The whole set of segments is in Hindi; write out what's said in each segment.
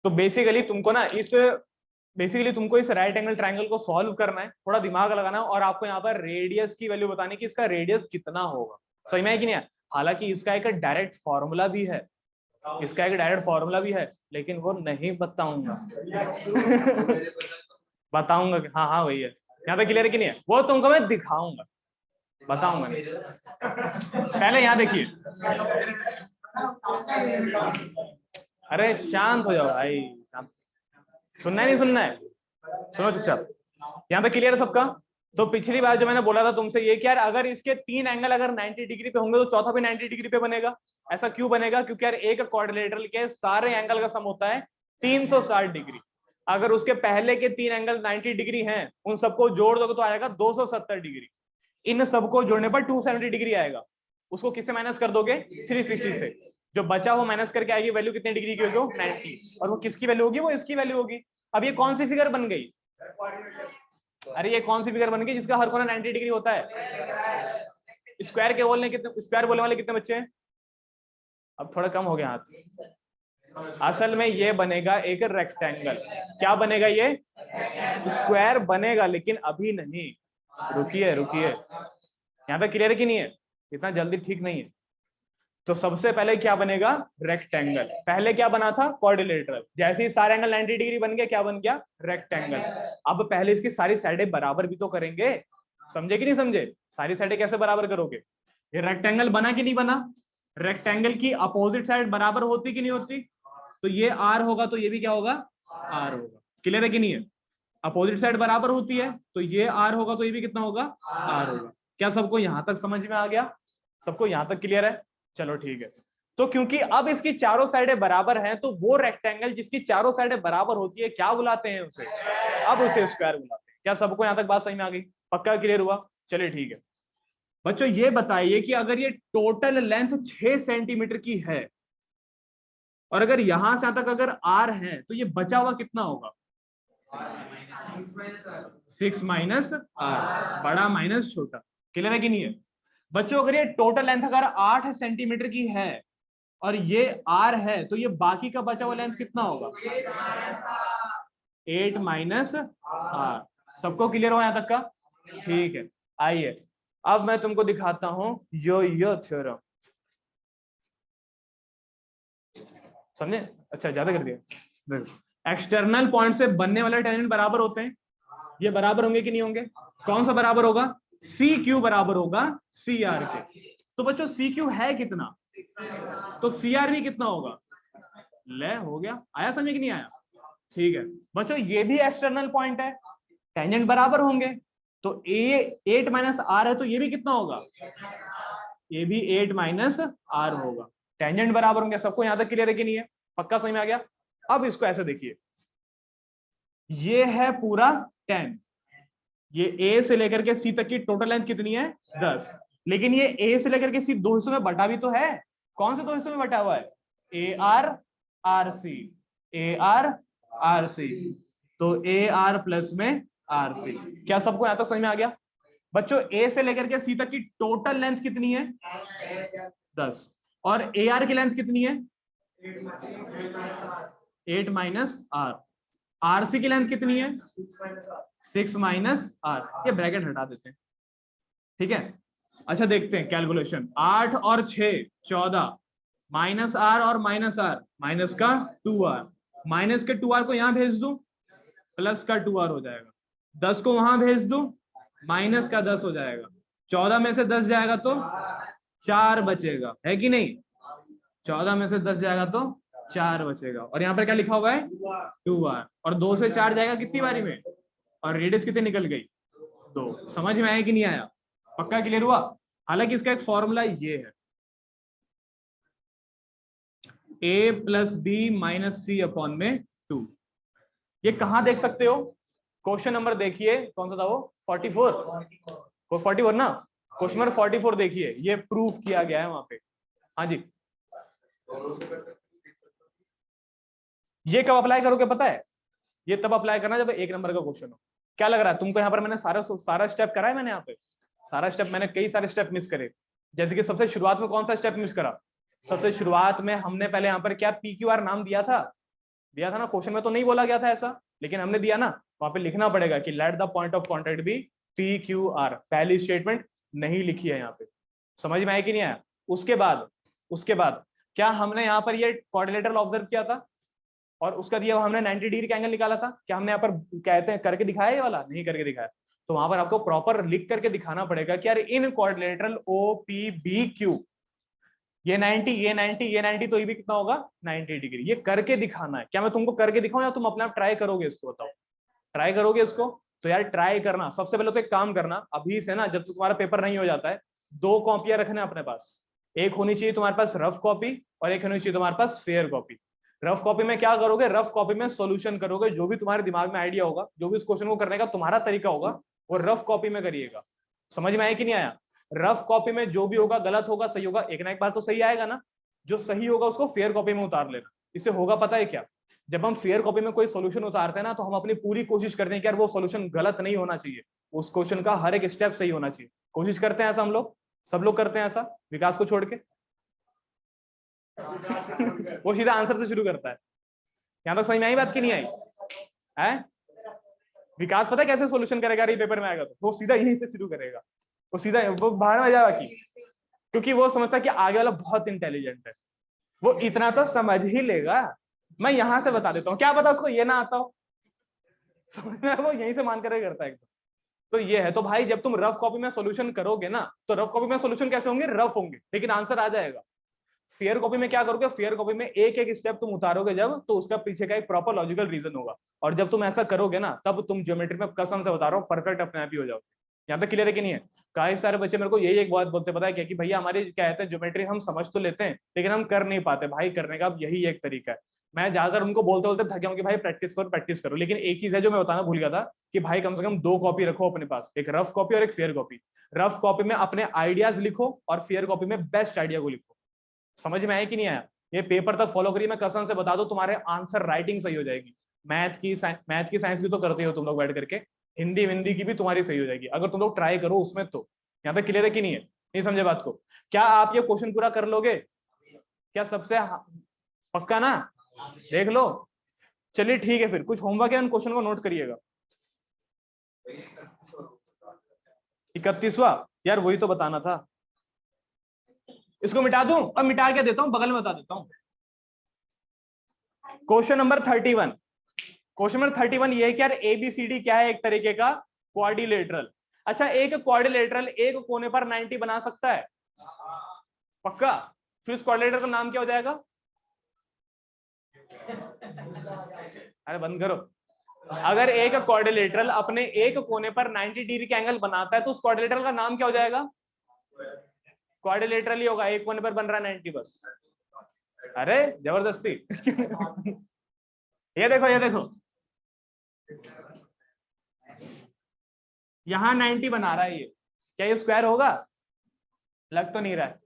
तो बेसिकली तुमको इस राइट एंगल ट्राइंगल को सॉल्व करना है, थोड़ा दिमाग लगाना है, और आपको यहाँ पर रेडियस की वैल्यू बतानी कि इसका रेडियस कितना होगा। समझ में है कि नहीं है? हालांकि इसका एक डायरेक्ट फॉर्मूला भी है, लेकिन वो नहीं बताऊंगा। बताऊंगा कि हाँ हाँ वही है। यहाँ पे क्लियर है कि नहीं है? वो तुमको मैं दिखाऊंगा, बताऊंगा नहीं। पहले यहाँ देखिए, अरे शांत हो जाओ भाई, सुनना है नहीं सुनना है? सुनो चुपचाप। यहाँ पे क्लियर है सबका? तो पिछली बार जो मैंने बोला था तुमसे ये कि यार अगर इसके 3 एंगल अगर 90 डिग्री पे होंगे तो चौथा भी 90 डिग्री पे बनेगा। ऐसा क्यों बनेगा? क्योंकि यार एक क्वाड्रिलेटरल के सारे एंगल का सम होता है 360 डिग्री। अगर उसके पहले के 3 एंगल 90 डिग्री हैं, उन सबको जोड़ दोगे तो आएगा 270 डिग्री। इन सबको जोड़ने पर 270 डिग्री आएगा। उसको किससे माइनस कर दोगे? 360 से। जो बचा वो माइनस करके आएगी वैल्यू कितने डिग्री की होगी? 90। और वो किसकी वैल्यू होगी? वो इसकी वैल्यू होगी। अब ये कौन सी फिगर बन गई? अरे ये कौन सी फिगर बन गई जिसका हर कोना 90 डिग्री होता है? स्क्वायर के बोलने कितने, स्क्वायर बोलने वाले कितने बच्चे हैं? अब थोड़ा कम हो गया हाथ। असल में ये बनेगा एक रेक्टेंगल। क्या बनेगा? ये स्क्वायर बनेगा, लेकिन अभी नहीं। रुकिए यहाँ तक क्लियर है कि नहीं है? इतना जल्दी ठीक नहीं है। तो सबसे पहले क्या बनेगा? रेक्टेंगल। पहले क्या बना था? क्वाड्रिलेटरल। जैसे ही सारे एंगल 90 डिग्री बन गया, क्या बन गया? रेक्टेंगल। अब पहले इसकी सारी साइडें बराबर भी तो करेंगे। समझे कि नहीं समझे? सारी साइडें कैसे बराबर करोगे? ये रेक्टेंगल बना कि नहीं बना? रेक्टेंगल की अपोजिट साइड बराबर होती कि नहीं होती? तो ये आर होगा तो ये भी क्या होगा? आर होगा। क्लियर है कि नहीं है? अपोजिट साइड बराबर होती है तो ये आर होगा तो ये भी कितना होगा? आर होगा। क्या सबको यहां तक समझ में आ गया? सबको यहां तक क्लियर है? चलो ठीक है। तो क्योंकि अब इसकी चारों साइडें बराबर हैं, तो वो रेक्टेंगल जिसकी चारों साइडें बराबर होती है क्या बुलाते हैं उसे? अब उसे स्क्वायर बुलाते हैं। क्या सबको यहां तक बात समझ में आ गई? पक्का क्लियर हुआ? चलिए ठीक है। बच्चों ये बताइए कि अगर ये टोटल लेंथ 6 सेंटीमीटर की है और अगर यहां से तक अगर आर है तो ये बचा हुआ कितना होगा? 6 माइनस आर, बड़ा माइनस छोटा। क्लियर है कि नहीं है? बच्चों अगर ये टोटल लेंथ अगर 8 सेंटीमीटर की है और ये आर है तो ये बाकी का बचा हुआ लेंथ कितना होगा? 8 माइनस आर। सबको क्लियर हो यहां तक का? ठीक है। आइए अब मैं तुमको दिखाता हूं यो थ्योरम। समझे? अच्छा ज्यादा कर दिया। एक्सटर्नल पॉइंट से बनने वाले टेंजेंट बराबर होते हैं। ये बराबर होंगे कि नहीं होंगे? कौन सा बराबर होगा? सी क्यू बराबर होगा सी आर के। तो बच्चों सी क्यू है कितना? तो सी आर भी कितना होगा? ले हो गया। आया समझ कि नहीं आया? ठीक है बच्चों, ये भी एक्सटर्नल पॉइंट है, टेंजेंट बराबर होंगे। तो ए 8 माइनस आर है तो ये भी कितना होगा? ये भी 8 माइनस आर होगा। टेंजेंट बराबर होंगे। सबको यहां तक क्लियर है कि नहीं है? पक्का समझ में आ गया? अब इसको ऐसे देखिए, ये है पूरा 10। ये ए से लेकर के सी तक की टोटल लेंथ कितनी है? 10। लेकिन ये ए से लेकर के सी दो हिस्सों में बटा भी तो है। कौन से दो हिस्सों में बटा हुआ है? A R R C, A R R C. तो ए आर प्लस में आर सी। क्या सबको यहां तक समझ में आ गया? बच्चों ए से लेकर के सी तक की टोटल लेंथ कितनी है? 10। और ए आर की लेंथ कितनी है? 8 माइनस आर। आर सी की लेंथ कितनी है? 6 माइनस आर। ये ब्रैकेट हटा देते हैं, ठीक है? अच्छा देखते हैं कैलकुलेशन। 8 और 6 14, माइनस आर और माइनस आर, माइनस का 2r। माइनस के 2r को यहां भेज दूं, प्लस का 2r हो जाएगा। 10 को वहां भेज दूं, माइनस का 10 हो जाएगा। 14 में से 10 जाएगा तो 4 बचेगा, है कि नहीं? 14 में से 10 जाएगा तो 4 बचेगा। और यहाँ पर क्या लिखा हुआ है? 2r। और 2 से 4 जाएगा कितनी बारी में? और रेडियस कितनी निकल गई? 2। समझ में आया कि नहीं आया? पक्का क्लियर हुआ? हालांकि इसका एक फॉर्मूला ये है, a plus B minus C upon में 2। ये कहां देख सकते हो? क्वेश्चन नंबर देखिए, कौन सा था वो? 44। 44 ना? क्वेश्चन नंबर 44 देखिए, ये प्रूफ किया गया है वहां पे। हाँ जी। ये कब अप्लाई करोगे पता है? ये तब अप्लाई करना जब 1 नंबर का क्वेश्चन हो। क्या लग रहा है तुमको? यहाँ पर मैंने सारा स्टेप करा है। मैंने यहाँ पे सारा स्टेप, मैंने कई सारे स्टेप मिस करे। जैसे कि सबसे शुरुआत में कौन सा स्टेप मिस करा? सबसे शुरुआत में हमने पहले यहाँ पर क्या पी क्यू आर नाम दिया था? दिया था ना क्वेश्चन में, तो नहीं बोला गया था ऐसा, लेकिन हमने दिया ना, वहां पे लिखना पड़ेगा कि let the point of contact be P Q R. पहली स्टेटमेंट नहीं लिखी है यहाँ पे, समझ में आया कि नहीं आया? उसके बाद क्या हमने यहाँ पर ये क्वाड्रिलेटरल ऑब्जर्व किया था और उसका दिया हमने 90 डिग्री का एंगल निकाला था, क्या हमने यहाँ पर कहते हैं करके दिखाया ये वाला? नहीं करके दिखाया। तो वहां पर आपको प्रॉपर लिख करके दिखाना पड़ेगा कि यार in quadrilateral O P B Q ये 90 ये 90 ये 90, तो ये भी कितना होगा 90 डिग्री। ये करके दिखाना है। क्या मैं तुमको करके दिखाऊं या तुम अपने आप ट्राई करोगे इसको? बताओ, ट्राई करोगे इसको? तो यार ट्राई करना, सबसे पहले तो एक काम करना अभी से ना, जब तक तुम्हारा पेपर नहीं हो जाता है, 2 कॉपियां रखना अपने पास। एक होनी चाहिए तुम्हारे पास रफ कॉपी और एक होनी चाहिए तुम्हारे पास फेयर कॉपी। रफ कॉपी में क्या करोगे? रफ कॉपी में सॉल्यूशन करोगे, जो भी तुम्हारे दिमाग में आइडिया होगा, जो भी इस क्वेश्चन को करने का तुम्हारा तरीका होगा, वो रफ कॉपी में करिएगा। समझ में आया कि नहीं आया? रफ कॉपी में जो भी होगा, गलत होगा सही होगा, एक ना एक बार तो सही आएगा ना। जो सही होगा उसको फेयर कॉपी में उतार लेना। इससे होगा पता है क्या? जब हम फेयर कॉपी में कोई सॉल्यूशन उतारते हैं ना, तो हम अपनी पूरी कोशिश करते हैं कि यार वो सॉल्यूशन गलत नहीं होना चाहिए, उस क्वेश्चन का हर एक स्टेप सही होना चाहिए। कोशिश करते हैं ऐसा हम लोग, सब लोग करते हैं ऐसा, विकास को छोड़ के। वो सीधा आंसर से शुरू करता है। यहां तक समझ में आई बात की नहीं आई है? विकास पता है कैसे सॉल्यूशन करेगा ये पेपर में आएगा? तो वो सीधा यहीं से शुरू करेगा, वो सीधा वो बाहर में जाएगा, क्योंकि वो समझता है कि आगे वाला बहुत इंटेलिजेंट है, वो इतना तो समझ ही लेगा। मैं यहां से बता देता हूँ, क्या पता उसको ये ना आता हो, समझ में? वो यहीं से मान कर करता है एकदम। तो ये है। तो भाई जब तुम रफ कॉपी में सॉल्यूशन करोगे ना, तो रफ कॉपी में सॉल्यूशन कैसे होंगे? रफ होंगे, लेकिन आंसर आ जाएगा। फेयर कॉपी में क्या करोगे? फेयर कॉपी में एक एक स्टेप तुम उतारोगे जब, तो उसका पीछे का एक प्रॉपर लॉजिकल रीजन होगा, और जब तुम ऐसा करोगे ना, तब तुम ज्योमेट्री में कसम से बता रहा हूँ परफेक्ट अपने आप ही हो जाओगे। यहाँ तक क्लियर है कि नहीं है? कई सारे बच्चे मेरे को यही एक बात बोलते, पता है क्या? कि भैया हमारी क्या कहते हैं, ज्योमेट्री हम समझ तो लेते हैं लेकिन हम कर नहीं पाते। भाई करने का यही एक तरीका है। मैं ज्यादातर उनको बोलते बोलते थक गया हूं कि भाई प्रैक्टिस करो। लेकिन एक चीज है जो मैं बताना भूल गया था, कि भाई कम से कम 2 कॉपी रखो अपने पास, एक रफ कॉपी और एक फेयर कॉपी। रफ कॉपी में अपने आइडियाज लिखो और फेयर कॉपी में बेस्ट आइडिया को लिखो। समझ में आया कि नहीं आया? ये पेपर तक फॉलो करिए, मैं कसम से बता दूं तुम्हारे आंसर राइटिंग सही हो जाएगी। मैथ की साइंस भी तो करते हो तुम लोग बैठ करके, हिंदी विंदी की भी तुम्हारी सही हो जाएगी अगर तुम लोग ट्राई करो उसमें। तो यहाँ पे क्लियर है कि नहीं है? नहीं समझे बात को? क्या आप ये क्वेश्चन पूरा कर लोगे? क्या सबसे पक्का ना? देख लो। चलिए ठीक है, फिर कुछ होमवर्क है, उन क्वेश्चन को नोट करिएगा। 31वां यार वही तो बताना था। इसको मिटा दूं? अब मिटा के देता हूं, बगल में बता देता हूं। Question number 31। क्वेश्चन नंबर 31 ये है कि यार एबीसीडी क्या है? एक तरीके का क्वाड्रिलेटरल। अच्छा, एक क्वाड्रिलेटरल एक कोने पर 90 बना सकता है? पक्का? फिर इस क्वाड्रिलेटरल का नाम क्या हो जाएगा? अरे बंद करो। अगर एक क्वाड्रिलेटरल अपने एक कोने पर 90 डिग्री का एंगल बनाता है, तो उस क्वाड्रिलेटरल का नाम क्या हो जाएगा? क्वाड्रिलेटरल ही होगा, एक कोने पर बन रहा है 90 बस। अरे जबरदस्ती। ये देखो, ये देखो, यहां 90 बना रहा है ये, क्या ये स्क्वायर होगा? लग तो नहीं रहा है।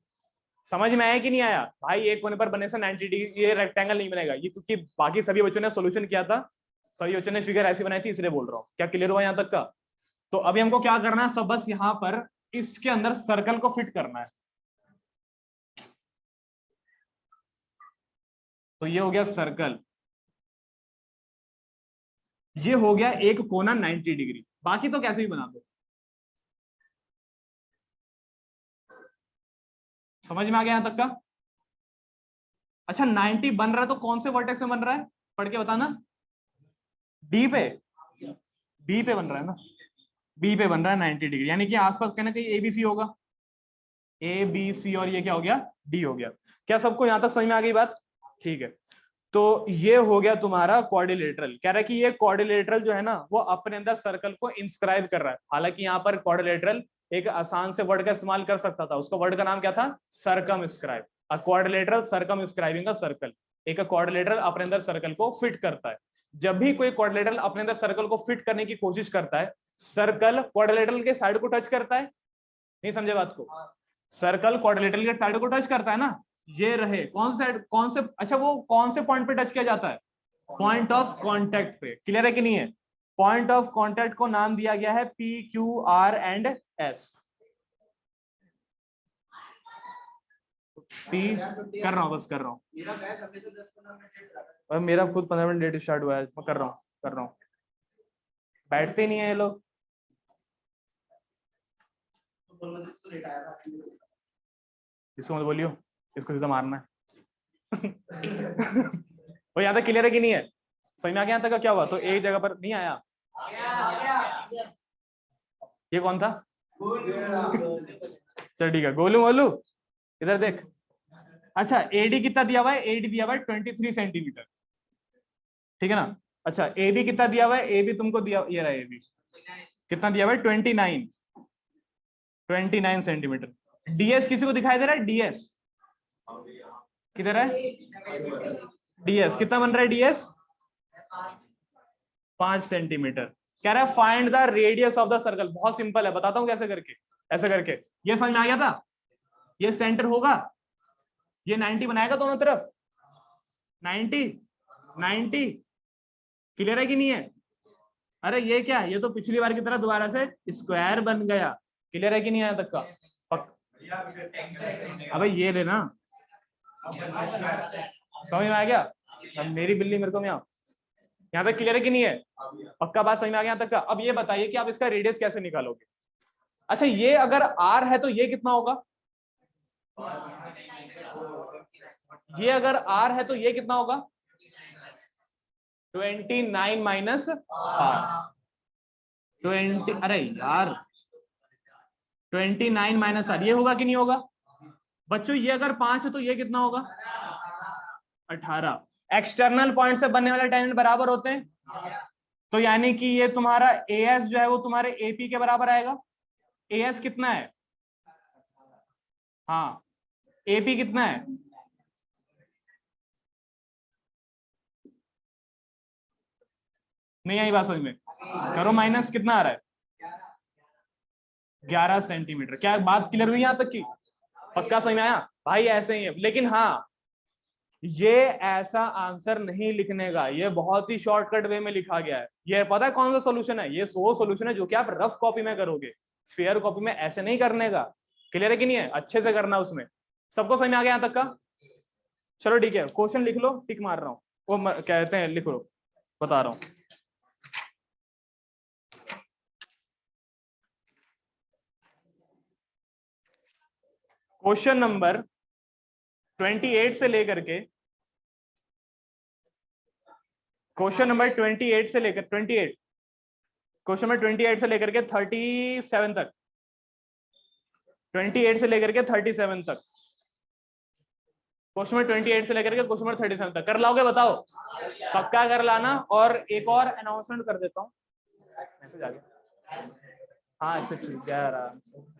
समझ में आया कि नहीं आया? भाई एक कोने पर बनने से 90 डिग्री ये रेक्टेंगल नहीं बनेगा ये, क्योंकि बाकी सभी बच्चों ने सोल्यूशन किया था, सभी बच्चों ने फिगर ऐसी बनाई थी, इसलिए बोल रहा हूँ। क्या क्लियर हुआ यहां तक का? तो अभी हमको क्या करना है? सब बस यहां पर इसके अंदर सर्कल को फिट करना है। तो ये हो गया सर्कल, ये हो गया एक कोना 90 डिग्री। बाकी तो कैसे भी बना दो। समझ में आ गया यहां तक का? अच्छा 90 बन रहा है तो कौन से वर्टेक्स में बन रहा है? पढ़ के बताना। डी पे, बी पे बन रहा है ना? बी पे बन रहा है 90 डिग्री, यानी कि आसपास कहना कहीं एबीसी होगा, ए बी सी, और ये क्या हो गया? डी हो गया। क्या सबको यहां तक समझ में आ गई बात? ठीक है। तो ये हो गया तुम्हारा क्वाड्रिलेटरल। कह रहा है कि ये क्वाड्रिलेटरल जो है ना, वो अपने अंदर सर्कल को इंस्क्राइब कर रहा है। हालांकि यहाँ पर क्वाड्रिलेटरल एक आसान से वर्ड का इस्तेमाल कर सकता था, उसका वर्ड का नाम क्या था? Circumscribe. A quadrilateral circumscribing a circle. एक क्वाड्रिलेटरल अपने अंदर सर्कल को फिट करता है। जब भी कोई क्वाड्रिलेटरल अपने अंदर सर्कल को फिट करने की कोशिश करता है, सर्कल क्वाड्रिलेटरल के साइड को टच करता है। नहीं समझे बात को? सर्कल क्वाड्रिलेटरल के साइड को टच करता है ना, ये रहे कौन साइड, कौन से, अच्छा वो कौन से पॉइंट पे टच किया जाता है? पॉइंट ऑफ कांटेक्ट पे। क्लियर है कि नहीं है? पॉइंट ऑफ कांटेक्ट को नाम दिया गया है P Q are and S. P कर रहा हूँ, बस कर रहा हूँ। और मेरा खुद 15 मिनट लेट स्टार्ट हुआ है, मैं कर रहा हूँ। बैठते नहीं है ये लोग। इसको मत बोलियो, इसको सीधा मारना है। वो यहाँ तक क्लियर है कि नहीं है? समझ में आ गया यहाँ तक का क्या हुआ? तो एक जगह पर नहीं आया। ये कौन था? चल ठीक है, गोलू मोलू इधर देख। अच्छा एडी कितना दिया हुआ है? एडी दिया हुआ है 23 सेंटीमीटर, ठीक है ना? अच्छा ए बी कितना दिया हुआ है? ए बी तुमको दिया, ये रहा ए बी कितना दिया हुआ है? 29 सेंटीमीटर। डीएस किसी को दिखाई दे रहा है? डीएस किधर है? डीएस कितना बन रहा है? DS 5 centimetre. कह रहा है find the radius of the circle. बहुत सिंपल है, बताता हूं कैसे करके। ऐसे करके ये समझ में आ गया था? ये सेंटर होगा, ये 90 बनाएगा दोनों तरफ, 90 क्लियर है कि नहीं है? अरे ये क्या, ये तो पिछली बार की तरह दोबारा से स्क्वायर बन गया। क्लियर है कि नहीं आया तक का? अबे ये लेना, समझ में आ गया? अब मेरी बिल्ली मेरे को में यहाँ तक क्लियर है कि नहीं है? पक्का बात समझ में आ गया यहाँ तक का? अब ये बताइए कि आप इसका रेडियस कैसे निकालोगे? अच्छा ये अगर r है तो ये कितना होगा? ये अगर r है तो ये कितना होगा? 29 माइनस r 20। अरे यार 29 माइनस r, ये होगा कि नहीं होगा? बच्चों ये अगर 5 है तो ये कितना होगा? 18। एक्सटर्नल पॉइंट से बनने वाले टेंजेंट बराबर होते हैं, तो यानी कि ये तुम्हारा एएस जो है वो तुम्हारे एपी के बराबर आएगा। एएस कितना है? हाँ एपी कितना है? नहीं आई बात समझ में? करो माइनस, कितना आ रहा है? 11 सेंटीमीटर। क्या बात क्लियर हुई यहां तक की? पक्का समझ में आया? भाई ऐसे ही है, लेकिन हाँ ये ऐसा आंसर नहीं लिखने का, ये बहुत ही शॉर्टकट वे में लिखा गया है। ये पता है कौन सा सॉल्यूशन है? ये वो सॉल्यूशन है जो कि आप रफ कॉपी में करोगे, फेयर कॉपी में ऐसे नहीं करने का। क्लियर है कि नहीं है? अच्छे से करना उसमें। सबको समझ में आ गया यहाँ तक का? चलो ठीक है, क्वेश्चन लिख लो, टिक मार रहा हूँ। वो कहते हैं लिख लो, बता रहा हूँ। क्वेश्चन नंबर 28 से लेकर के, क्वेश्चन नंबर 28 से लेकर 28, क्वेश्चन नंबर 28 से लेकर के 37 तक, 28 से लेकर के 37 तक, क्वेश्चन नंबर 28 से लेकर के क्वेश्चन नंबर 37 तक कर लाओगे? बताओ, पक्का कर लाना। और एक और अनाउंसमेंट कर देता हूँ, मैसेज आ गया। हाँ अच्छा ठीक है,